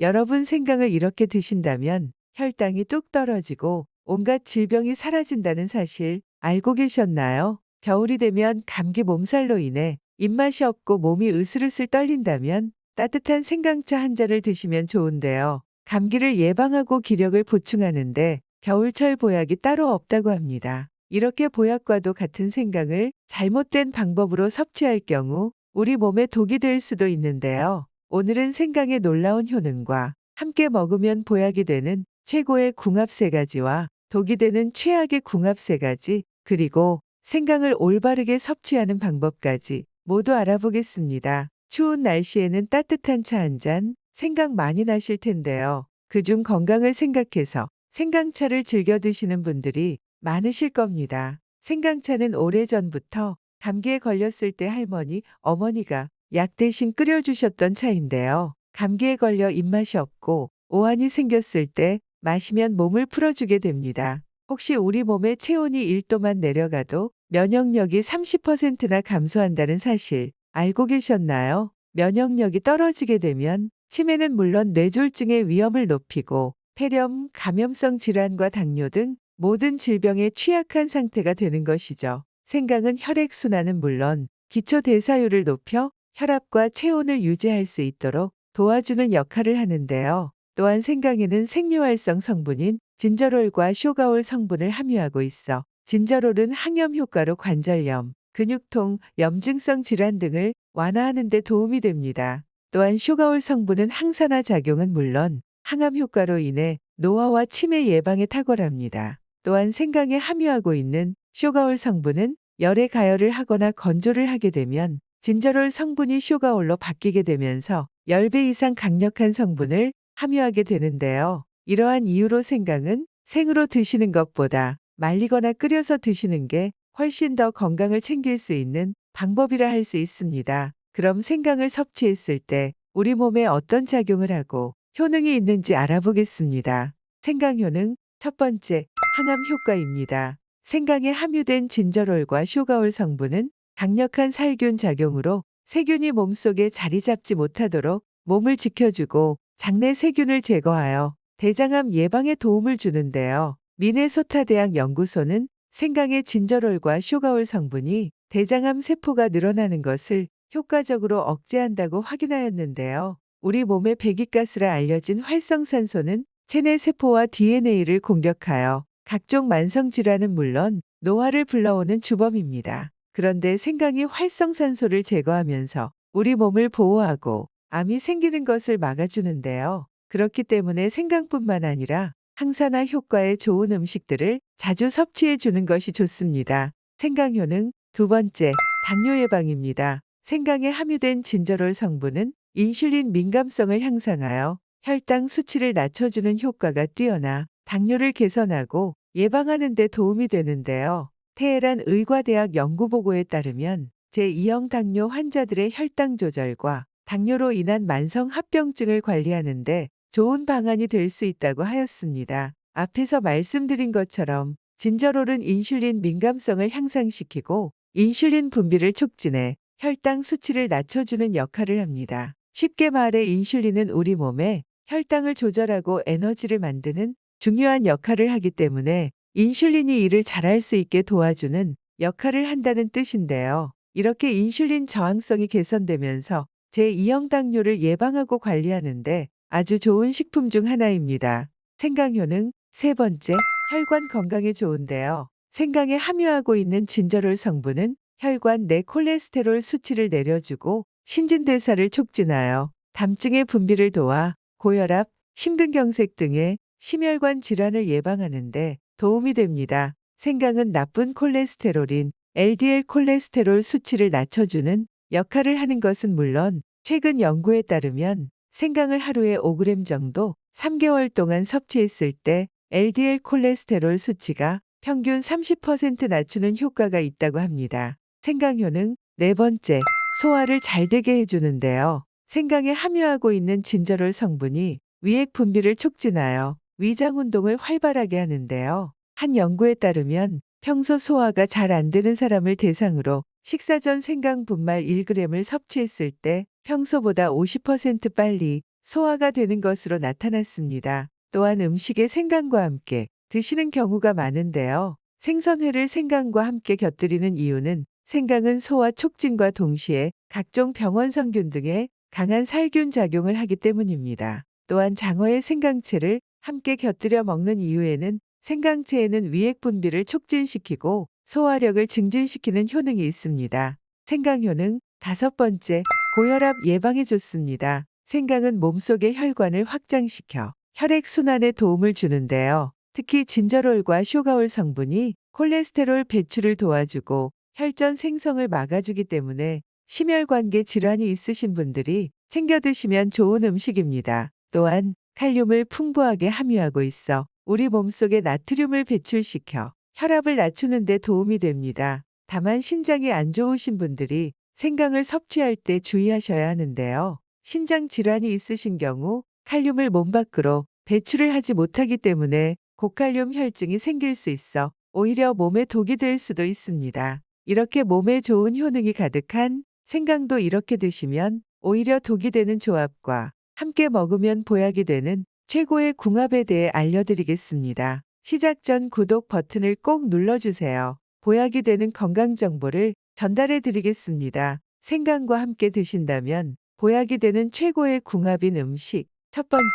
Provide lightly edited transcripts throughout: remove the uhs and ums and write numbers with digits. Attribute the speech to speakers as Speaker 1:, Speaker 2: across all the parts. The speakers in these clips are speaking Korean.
Speaker 1: 여러분 생강을 이렇게 드신다면 혈당이 뚝 떨어지고 온갖 질병이 사라진다는 사실 알고 계셨나요? 겨울이 되면 감기 몸살로 인해 입맛이 없고 몸이 으슬으슬 떨린다면 따뜻한 생강차 한 잔을 드시면 좋은데요. 감기를 예방하고 기력을 보충하는데 겨울철 보약이 따로 없다고 합니다. 이렇게 보약과도 같은 생강을 잘못된 방법으로 섭취할 경우 우리 몸에 독이 될 수도 있는데요. 오늘은 생강의 놀라운 효능과 함께 먹으면 보약이 되는 최고의 궁합 3가지와 독이 되는 최악의 궁합 3가지, 그리고 생강을 올바르게 섭취하는 방법까지 모두 알아보겠습니다. 추운 날씨에는 따뜻한 차 한 잔 생각 많이 나실 텐데요. 그중 건강을 생각해서 생강차를 즐겨 드시는 분들이 많으실 겁니다. 생강차는 오래전부터 감기에 걸렸을 때 할머니, 어머니가 약 대신 끓여주셨던 차인데요. 감기에 걸려 입맛이 없고 오한이 생겼을 때 마시면 몸을 풀어주게 됩니다. 혹시 우리 몸의 체온이 1도만 내려가도 면역력이 30%나 감소한다는 사실 알고 계셨나요? 면역력이 떨어지게 되면 치매는 물론 뇌졸중의 위험을 높이고 폐렴, 감염성 질환과 당뇨 등 모든 질병에 취약한 상태가 되는 것이죠. 생강은 혈액순환은 물론 기초 대사율을 높여 혈압과 체온을 유지할 수 있도록 도와주는 역할을 하는데요. 또한 생강에는 생리활성 성분인 진저롤과 쇼가올 성분을 함유하고 있어 진저롤은 항염 효과로 관절염, 근육통, 염증성 질환 등을 완화하는 데 도움이 됩니다. 또한 쇼가올 성분은 항산화 작용은 물론 항암 효과로 인해 노화와 치매 예방에 탁월합니다. 또한 생강에 함유하고 있는 쇼가올 성분은 열에 가열을 하거나 건조를 하게 되면 진저롤 성분이 쇼가올로 바뀌게 되면서 10배 이상 강력한 성분을 함유하게 되는데요. 이러한 이유로 생강은 생으로 드시는 것보다 말리거나 끓여서 드시는 게 훨씬 더 건강을 챙길 수 있는 방법이라 할 수 있습니다. 그럼 생강을 섭취했을 때 우리 몸에 어떤 작용을 하고 효능이 있는지 알아보겠습니다. 생강 효능 첫 번째, 항암 효과입니다. 생강에 함유된 진저롤과 쇼가올 성분은 강력한 살균 작용으로 세균이 몸속에 자리 잡지 못하도록 몸을 지켜주고 장내 세균을 제거하여 대장암 예방에 도움을 주는데요. 미네소타 대학 연구소는 생강의 진저롤과 쇼가올 성분이 대장암 세포가 늘어나는 것을 효과적으로 억제한다고 확인하였는데요. 우리 몸의 배기가스라 알려진 활성산소는 체내 세포와 DNA를 공격하여 각종 만성질환은 물론 노화를 불러오는 주범입니다. 그런데 생강이 활성산소를 제거하면서 우리 몸을 보호하고 암이 생기는 것을 막아주는데요. 그렇기 때문에 생강뿐만 아니라 항산화 효과의 좋은 음식들을 자주 섭취해 주는 것이 좋습니다. 생강 효능 두 번째, 당뇨 예방입니다. 생강에 함유된 진저롤 성분은 인슐린 민감성을 향상하여 혈당 수치를 낮춰주는 효과가 뛰어나 당뇨를 개선하고 예방하는 데 도움이 되는데요. 테헤란 의과대학 연구보고에 따르면 제2형 당뇨 환자들의 혈당 조절과 당뇨로 인한 만성 합병증을 관리하는 데 좋은 방안이 될 수 있다고 하였습니다. 앞에서 말씀드린 것처럼 진저롤은 인슐린 민감성을 향상시키고 인슐린 분비를 촉진해 혈당 수치를 낮춰주는 역할을 합니다. 쉽게 말해 인슐린은 우리 몸에 혈당을 조절하고 에너지를 만드는 중요한 역할을 하기 때문에 인슐린이 이를 잘할 수 있게 도와주는 역할을 한다는 뜻인데요. 이렇게 인슐린 저항성이 개선되면서 제2형 당뇨를 예방하고 관리하는데 아주 좋은 식품 중 하나입니다. 생강 효능 세 번째, 혈관 건강에 좋은데요. 생강에 함유하고 있는 진저롤 성분은 혈관 내 콜레스테롤 수치를 내려주고 신진대사를 촉진하여 담증의 분비를 도와 고혈압, 심근경색 등의 심혈관 질환을 예방하는 데 도움이 됩니다. 생강은 나쁜 콜레스테롤인 LDL 콜레스테롤 수치를 낮춰주는 역할을 하는 것은 물론 최근 연구에 따르면 생강을 하루에 5g 정도 3개월 동안 섭취했을 때 LDL 콜레스테롤 수치가 평균 30% 낮추는 효과가 있다고 합니다. 생강 효능 네 번째, 소화를 잘 되게 해주는데요. 생강에 함유하고 있는 진저롤 성분이 위액 분비를 촉진하여 위장 운동을 활발하게 하는데요. 한 연구에 따르면 평소 소화가 잘 안 되는 사람을 대상으로 식사 전 생강 분말 1g을 섭취했을 때 평소보다 50% 빨리 소화가 되는 것으로 나타났습니다. 또한 음식에 생강과 함께 드시는 경우가 많은데요. 생선회를 생강과 함께 곁들이는 이유는 생강은 소화 촉진과 동시에 각종 병원 성균 등의 강한 살균 작용을 하기 때문입니다. 또한 장어의 생강채를 함께 곁들여 먹는 이유에는 생강채에는 위액 분비를 촉진시키고 소화력을 증진시키는 효능이 있습니다. 생강 효능 다섯 번째, 고혈압 예방에 좋습니다. 생강은 몸속의 혈관을 확장시켜 혈액순환에 도움을 주는데요. 특히 진저롤과 쇼가올 성분이 콜레스테롤 배출을 도와주고 혈전 생성을 막아주기 때문에 심혈관계 질환이 있으신 분들이 챙겨 드시면 좋은 음식입니다. 또한 칼륨을 풍부하게 함유하고 있어 우리 몸속에 나트륨을 배출시켜 혈압을 낮추는 데 도움이 됩니다. 다만 신장이 안 좋으신 분들이 생강을 섭취할 때 주의하셔야 하는데요. 신장 질환이 있으신 경우 칼륨을 몸 밖으로 배출을 하지 못하기 때문에 고칼륨 혈증이 생길 수 있어 오히려 몸에 독이 될 수도 있습니다. 이렇게 몸에 좋은 효능이 가득한 생강도 이렇게 드시면 오히려 독이 되는 조합과 함께 먹으면 보약이 되는 최고의 궁합에 대해 알려드리겠습니다. 시작 전 구독 버튼을 꼭 눌러주세요. 보약이 되는 건강 정보를 전달해 드리겠습니다. 생강과 함께 드신다면 보약이 되는 최고의 궁합인 음식. 첫 번째,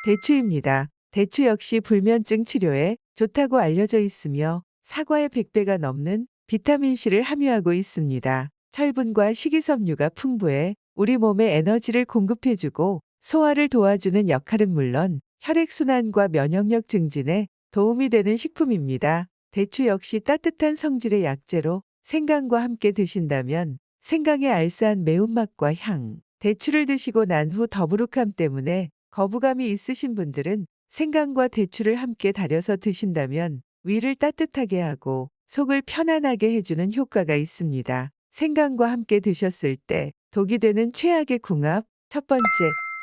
Speaker 1: 대추입니다. 대추 역시 불면증 치료에 좋다고 알려져 있으며 사과의 100배가 넘는 비타민C를 함유하고 있습니다. 철분과 식이섬유가 풍부해 우리 몸에 에너지를 공급해주고 소화를 도와주는 역할은 물론 혈액순환과 면역력 증진에 도움이 되는 식품입니다. 대추 역시 따뜻한 성질의 약재로 생강과 함께 드신다면 생강의 알싸한 매운맛과 향, 대추를 드시고 난 후 더부룩함 때문에 거부감이 있으신 분들은 생강과 대추를 함께 달여서 드신다면 위를 따뜻하게 하고 속을 편안하게 해주는 효과가 있습니다. 생강과 함께 드셨을 때 독이 되는 최악의 궁합. 첫 번째,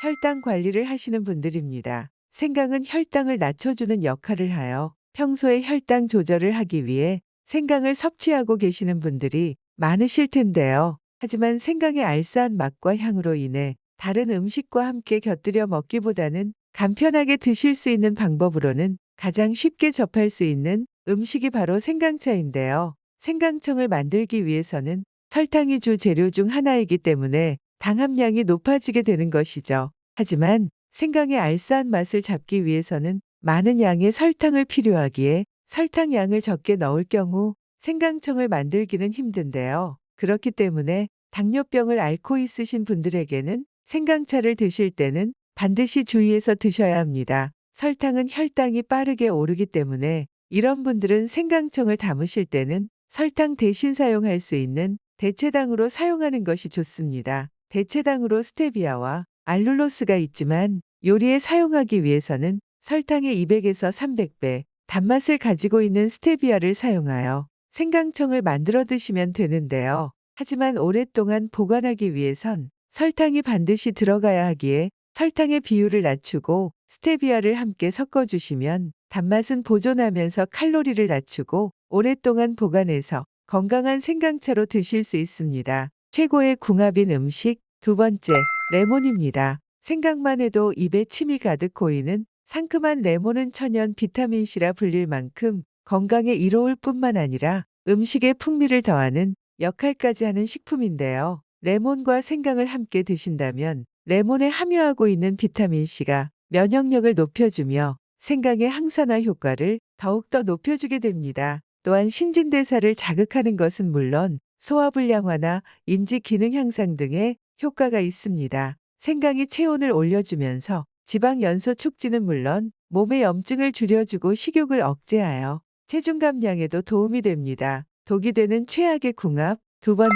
Speaker 1: 혈당 관리를 하시는 분들입니다. 생강은 혈당을 낮춰주는 역할을 하여 평소에 혈당 조절을 하기 위해 생강을 섭취하고 계시는 분들이 많으실 텐데요. 하지만 생강의 알싸한 맛과 향으로 인해 다른 음식과 함께 곁들여 먹기보다는 간편하게 드실 수 있는 방법으로는 가장 쉽게 접할 수 있는 음식이 바로 생강차인데요. 생강청을 만들기 위해서는 설탕이 주 재료 중 하나이기 때문에 당 함량이 높아지게 되는 것이죠. 하지만 생강의 알싸한 맛을 잡기 위해서는 많은 양의 설탕을 필요하기에 설탕 양을 적게 넣을 경우 생강청을 만들기는 힘든데요. 그렇기 때문에 당뇨병을 앓고 있으신 분들에게는 생강차를 드실 때는 반드시 주의해서 드셔야 합니다. 설탕은 혈당이 빠르게 오르기 때문에 이런 분들은 생강청을 담으실 때는 설탕 대신 사용할 수 있는 대체당으로 사용하는 것이 좋습니다. 대체당으로 스테비아와 알룰로스가 있지만 요리에 사용하기 위해서는 설탕의 200에서 300배 단맛을 가지고 있는 스테비아를 사용하여 생강청을 만들어 드시면 되는데요. 하지만 오랫동안 보관하기 위해선 설탕이 반드시 들어가야 하기에 설탕의 비율을 낮추고 스테비아를 함께 섞어주시면 단맛은 보존하면서 칼로리를 낮추고 오랫동안 보관해서 건강한 생강차로 드실 수 있습니다. 최고의 궁합인 음식. 두 번째, 레몬입니다. 생각만 해도 입에 침이 가득 고이는 상큼한 레몬은 천연 비타민C라 불릴 만큼 건강에 이로울 뿐만 아니라 음식에 풍미를 더하는 역할까지 하는 식품인데요. 레몬과 생강을 함께 드신다면 레몬에 함유하고 있는 비타민C가 면역력을 높여주며 생강의 항산화 효과를 더욱더 높여주게 됩니다. 또한 신진대사를 자극하는 것은 물론 소화불량화나 인지 기능 향상 등의 효과가 있습니다. 생강이 체온을 올려주면서 지방 연소 촉진은 물론 몸의 염증을 줄여주고 식욕을 억제하여 체중 감량에도 도움이 됩니다. 독이 되는 최악의 궁합. 두 번째,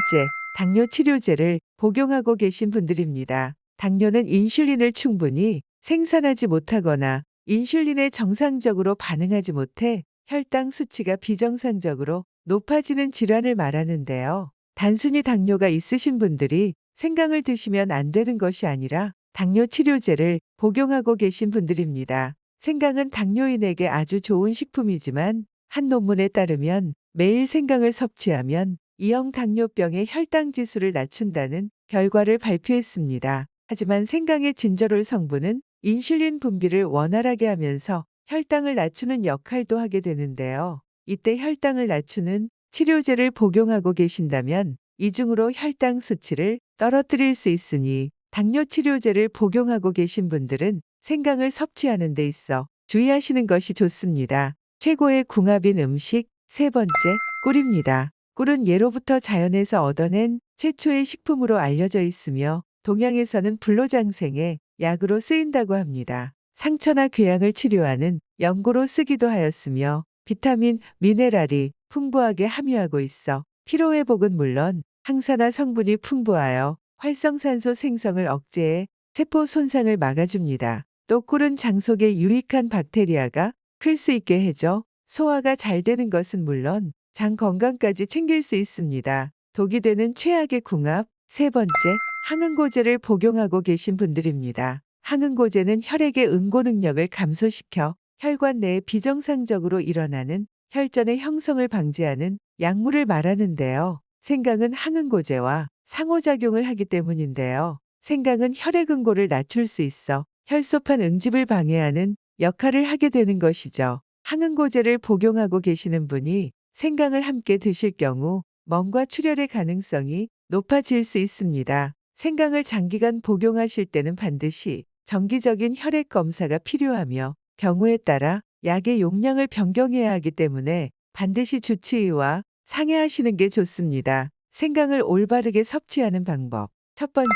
Speaker 1: 당뇨 치료제를 복용하고 계신 분들입니다. 당뇨는 인슐린을 충분히 생산하지 못하거나 인슐린에 정상적으로 반응하지 못해 혈당 수치가 비정상적으로 높아지는 질환을 말하는데요. 단순히 당뇨가 있으신 분들이 생강을 드시면 안 되는 것이 아니라 당뇨 치료제를 복용하고 계신 분들입니다. 생강은 당뇨인에게 아주 좋은 식품이지만 한 논문에 따르면 매일 생강을 섭취하면 2형 당뇨병의 혈당 지수를 낮춘다는 결과를 발표했습니다. 하지만 생강의 진저롤 성분은 인슐린 분비를 원활하게 하면서 혈당을 낮추는 역할도 하게 되는데요. 이때 혈당을 낮추는 치료제를 복용하고 계신다면 이중으로 혈당 수치를 떨어뜨릴 수 있으니 당뇨 치료제를 복용하고 계신 분들은 생강을 섭취하는 데 있어 주의하시는 것이 좋습니다. 최고의 궁합인 음식 세 번째, 꿀입니다. 꿀은 예로부터 자연에서 얻어낸 최초의 식품으로 알려져 있으며 동양에서는 불로장생의 약으로 쓰인다고 합니다. 상처나 궤양을 치료하는 연고로 쓰기도 하였으며 비타민, 미네랄이 풍부하게 함유하고 있어 피로회복은 물론 항산화 성분이 풍부하여 활성산소 생성을 억제해 세포 손상을 막아줍니다. 또 꿀은 장 속에 유익한 박테리아가 클 수 있게 해줘 소화가 잘 되는 것은 물론 장 건강까지 챙길 수 있습니다. 독이 되는 최악의 궁합 세 번째, 항응고제를 복용하고 계신 분들입니다. 항응고제는 혈액의 응고 능력을 감소시켜 혈관 내에 비정상적으로 일어나는 혈전의 형성을 방지하는 약물을 말하는데요. 생강은 항응고제와 상호작용을 하기 때문인데요. 생강은 혈액 응고를 낮출 수 있어 혈소판 응집을 방해하는 역할을 하게 되는 것이죠. 항응고제를 복용하고 계시는 분이 생강을 함께 드실 경우 멍과 출혈의 가능성이 높아질 수 있습니다. 생강을 장기간 복용하실 때는 반드시 정기적인 혈액 검사가 필요하며 경우에 따라 약의 용량을 변경해야 하기 때문에 반드시 주치의와 상의하시는 게 좋습니다. 생강을 올바르게 섭취하는 방법. 첫 번째,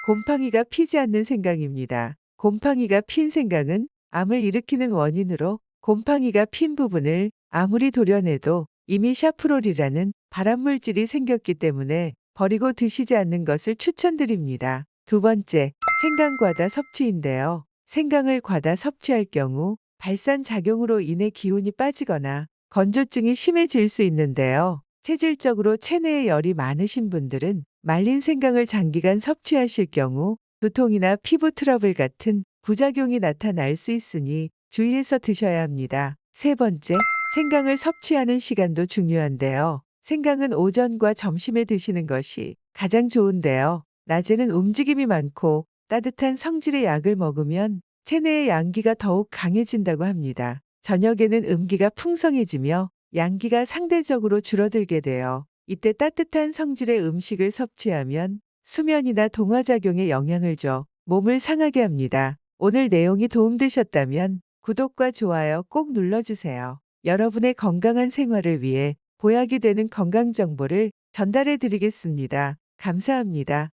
Speaker 1: 곰팡이가 피지 않는 생강입니다. 곰팡이가 핀 생강은 암을 일으키는 원인으로 곰팡이가 핀 부분을 아무리 도려내도 이미 샤프롤이라는 발암물질이 생겼기 때문에 버리고 드시지 않는 것을 추천드립니다. 두 번째, 생강 과다 섭취인데요. 생강을 과다 섭취할 경우 발산 작용으로 인해 기운이 빠지거나 건조증이 심해질 수 있는데요. 체질적으로 체내에 열이 많으신 분들은 말린 생강을 장기간 섭취하실 경우 두통이나 피부 트러블 같은 부작용이 나타날 수 있으니 주의해서 드셔야 합니다. 세 번째, 생강을 섭취하는 시간도 중요한데요. 생강은 오전과 점심에 드시는 것이 가장 좋은데요. 낮에는 움직임이 많고 따뜻한 성질의 약을 먹으면 체내의 양기가 더욱 강해진다고 합니다. 저녁에는 음기가 풍성해지며 양기가 상대적으로 줄어들게 돼요. 이때 따뜻한 성질의 음식을 섭취하면 수면이나 동화작용에 영향을 줘 몸을 상하게 합니다. 오늘 내용이 도움되셨다면 구독과 좋아요 꼭 눌러주세요. 여러분의 건강한 생활을 위해 보약이 되는 건강 정보를 전달해 드리겠습니다. 감사합니다.